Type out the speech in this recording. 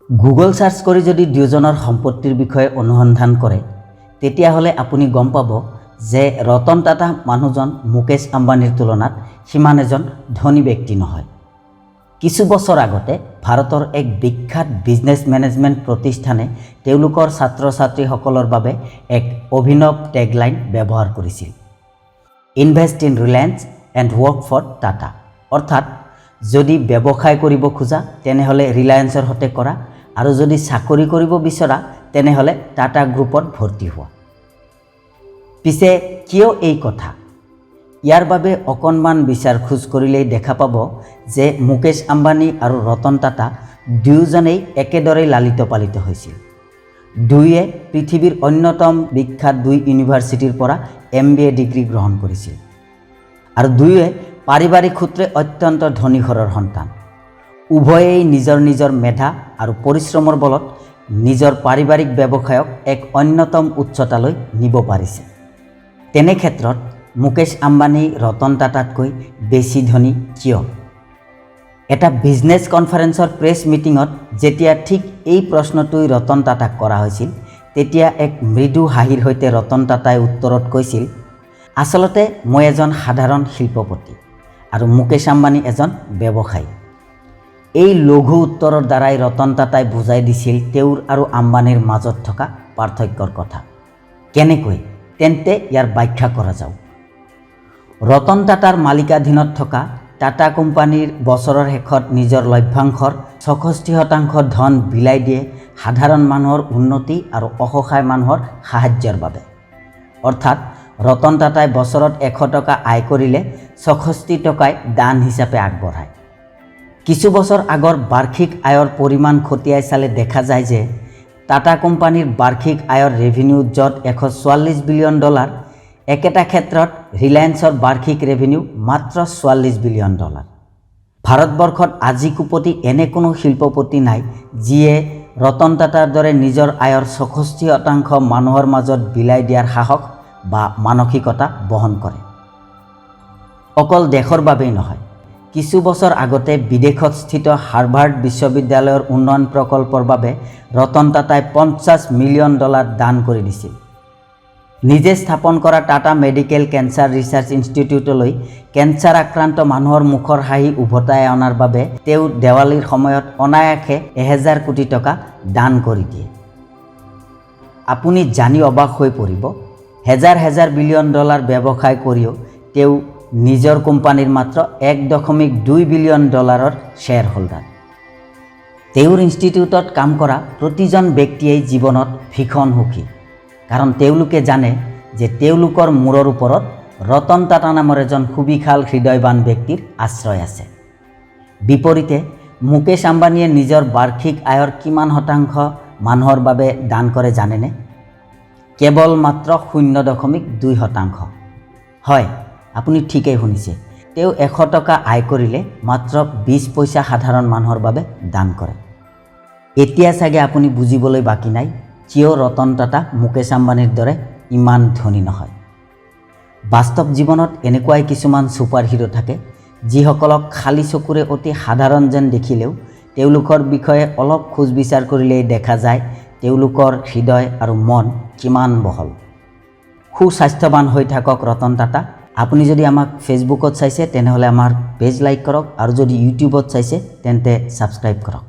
Google search কৰি যদি দুজনৰ সম্পত্তিৰ বিষয়ে অনুসন্ধান কৰে তেতিয়াহ'লে আপুনি গম পাব যে ৰতন টাটা মানুহজন মুকেশ আম্বানীৰ তুলনাত সিমান এজন ধনী ব্যক্তি নহয়। কিছু বছৰ আগতে ভাৰতৰ এক বিখ্যাত বিজনেছ মেনেজমেণ্ট প্ৰতিষ্ঠানে তেওঁলোকৰ ছাত্ৰ ছাত্ৰীসকলৰ বাবে এক অভিনৱ টেগলাইন ব্যৱহাৰ কৰিছিল, invest in Reliance and work for Tata. অৰ্থাৎ যদি ব্যৱসায় কৰিব খোজা তেনেহ'লে ৰিলায়েন্সৰ সৈতে কৰা, আৰু যদি চাকৰি কৰিব বিচৰা তেনেহ'লে টাটা গ্ৰুপত ভৰ্তি হোৱা। পিছে কিয় এই কথা? ইয়াৰ বাবে অকণমান বিচাৰ খোজ কৰিলেই দেখা পাব যে মুকেশ আম্বানী আৰু ৰতন টাটা দুয়োজনেই একেদৰেই লালিত পালিত হৈছিল। দুয়োৱে পৃথিৱীৰ অন্যতম বিখ্যাত দুই ইউনিভাৰ্চিটিৰ পৰা MBA ডিগ্ৰী গ্ৰহণ কৰিছিল, আৰু দুয়োৱে পাৰিবাৰিক সূত্ৰে অত্যন্ত ধনী ঘৰৰ সন্তান। উভয়েই নিজৰ নিজৰ মেধা আৰু পৰিশ্ৰমৰ বলত নিজৰ পাৰিবাৰিক ব্যৱসায়ক এক অন্যতম উচ্চতালৈ নিব পাৰিছে। তেনে ক্ষেত্ৰত মুকেশ আম্বানী ৰতন টাটাতকৈ বেছি ধনী কিয়? এটা বিজনেছ কনফাৰেন্সৰ প্ৰেছ মিটিঙত যেতিয়া ঠিক এই প্ৰশ্নটোই ৰতন টাটাক কৰা হৈছিল তেতিয়া এক মৃদু হাঁহিৰ সৈতে ৰতন টাটাই উত্তৰত কৈছিল, আচলতে মই এজন সাধাৰণ শিল্পপতি আৰু মুকেশ আম্বানী এজন ব্যৱসায়ী। এই লঘু উত্তৰৰ দ্বাৰাই ৰতন টাটাই বুজাই দিছিল তেওঁৰ আৰু আম্বানীৰ মাজত থকা পাৰ্থক্যৰ কথা। কেনেকৈ? তেন্তে ইয়াৰ ব্যাখ্যা কৰা যাওক। ৰতন টাটাৰ মালিকাধীনত থকা টাটা কোম্পানীৰ বছৰৰ শেষত নিজৰ লভ্যাংশৰ 66% ধন বিলাই দিয়ে সাধাৰণ মানুহৰ উন্নতি আৰু অসহায় মানুহৰ সাহায্যৰ বাবে। অৰ্থাৎ ৰতন টাটাই বছৰত 100 টকা আয় কৰিলে 66 টকাই দান হিচাপে আগবঢ়ায়। কিছু বছৰ আগৰ বাৰ্ষিক আয়ৰ পৰিমাণ খতিয়াই চালে দেখা যায় যে টাটা কোম্পানীৰ বাৰ্ষিক আয়ৰ ৰেভিনিউ য'ত $144 বিলিয়ন, একেটা ক্ষেত্ৰত ৰিলায়েন্সৰ বাৰ্ষিক ৰেভিনিউ মাত্ৰ $44 বিলিয়ন। ভাৰতবৰ্ষত আজি কোপতি এনে কোনো শিল্পপতি নাই যিয়ে ৰতন টাটাৰ দৰে নিজৰ আয়ৰ 66% মানুহৰ মাজত বিলাই দিয়াৰ সাহস বা মানসিকতা বহন কৰে। অকল দেশৰ বাবেই নহয়, কিছু বছৰ আগতে বিদেশত স্থিত হাৰ্ভাৰ্ড বিশ্ববিদ্যালয়ৰ উন্নয়ন প্ৰকল্পৰ বাবে ৰতন টাটাই $50 মিলিয়ন দান কৰি দিছিল। নিজে স্থাপন কৰা টাটা মেডিকেল কেঞ্চাৰ ৰিচাৰ্চ ইনষ্টিটিউটলৈ কেঞ্চাৰ আক্ৰান্ত মানুহৰ মুখৰ হাঁহি উভতাই অনাৰ বাবে তেওঁ দেৱালীৰ সময়ত অনায়াসে 1000 কোটি টকা দান কৰি দিয়ে। আপুনি জানি অবাক হৈ পৰিব, হাজাৰ বিলিয়ন ডলাৰ ব্যৱসায় কৰিও তেওঁ নিজৰ কোম্পানীৰ মাত্ৰ $1.2 বিলিয়ন শ্বেয়াৰ হোল্ডাৰ। তেওঁৰ ইনষ্টিটিউটত কাম কৰা প্ৰতিজন ব্যক্তিয়েই জীৱনত ভীষণ সুখী, কাৰণ তেওঁলোকে জানে যে তেওঁলোকৰ মূৰৰ ওপৰত ৰতন টাটা নামৰ এজন সুবিশাল হৃদয়বান ব্যক্তিৰ আশ্ৰয় আছে। বিপৰীতে মুকেশ আম্বানীয়ে নিজৰ বাৰ্ষিক আয়ৰ কিমান শতাংশ মানুহৰ বাবে দান কৰে জানেনে? কেৱল মাত্ৰ 0.2%। হয়, আপুনি ঠিকেই শুনিছে, তেওঁ 100 টকা আয় কৰিলে মাত্ৰ 20 পইচা সাধাৰণ মানুহৰ বাবে দান কৰে। এতিয়া চাগে আপুনি বুজিবলৈ বাকী নাই কিয় ৰতন টাটা মুকেশ আম্বানীৰ দৰে ইমান ধনী নহয়। বাস্তৱ জীৱনত এনেকুৱাই কিছুমান ছুপাৰ হিৰো থাকে যিসকলক খালী চকুৰে অতি সাধাৰণ যেন দেখিলেও তেওঁলোকৰ বিষয়ে অলপ খোজ বিচাৰ কৰিলেই দেখা যায় তেওঁলোকৰ হৃদয় আৰু মন কিমান বহল। সুস্বাস্থ্যৱান হৈ থাকক ৰতন টাটা। আপুনি যদি আমাক ফেচবুকত চাইছে তেনেহ'লে আমাৰ পেজ লাইক কৰক, আৰু যদি ইউটিউবত চাইছে তেন্তে ছাবস্ক্ৰাইব কৰক।